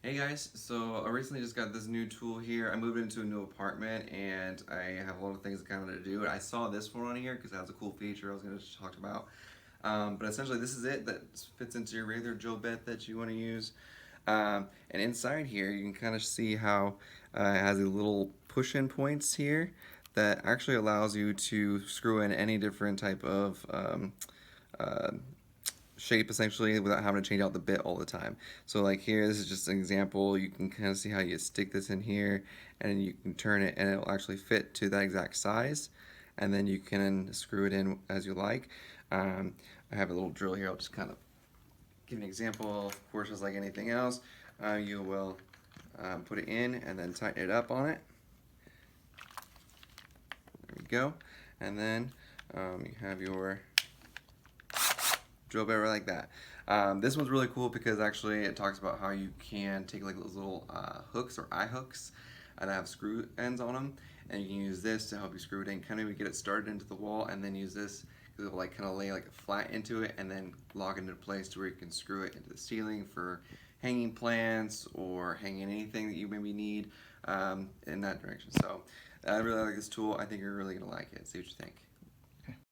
Hey guys, so I recently just got this new tool here. I moved into a new apartment and I have a lot of things kind of to do. I saw this one on here because it has a cool feature I was going to talk about. But essentially this is it that fits into your regular drill bit that you want to use. And inside here you can kind of see how it has these little push-in points here that actually allows you to screw in any different type of uh, shape essentially without having to change out the bit all the time. So like here, this is just an example. You can kind of see how you stick this in here and you can turn it and it will actually fit to that exact size. And then you can screw it in as you like. I have a little drill here. I'll just kind of give an example. Of course, just like anything else, you will put it in and then tighten it up on it. There we go. And then you have your drill bit right like that. This one's really cool because actually it talks about how you can take like those little hooks or eye hooks that have screw ends on them, and you can use this to help you screw it in, kind of get it started into the wall, and then use this because it will like kind of lay like flat into it and then lock it into place to where you can screw it into the ceiling for hanging plants or hanging anything that you maybe need in that direction. So I really like this tool. I think you're really gonna like it. See what you think.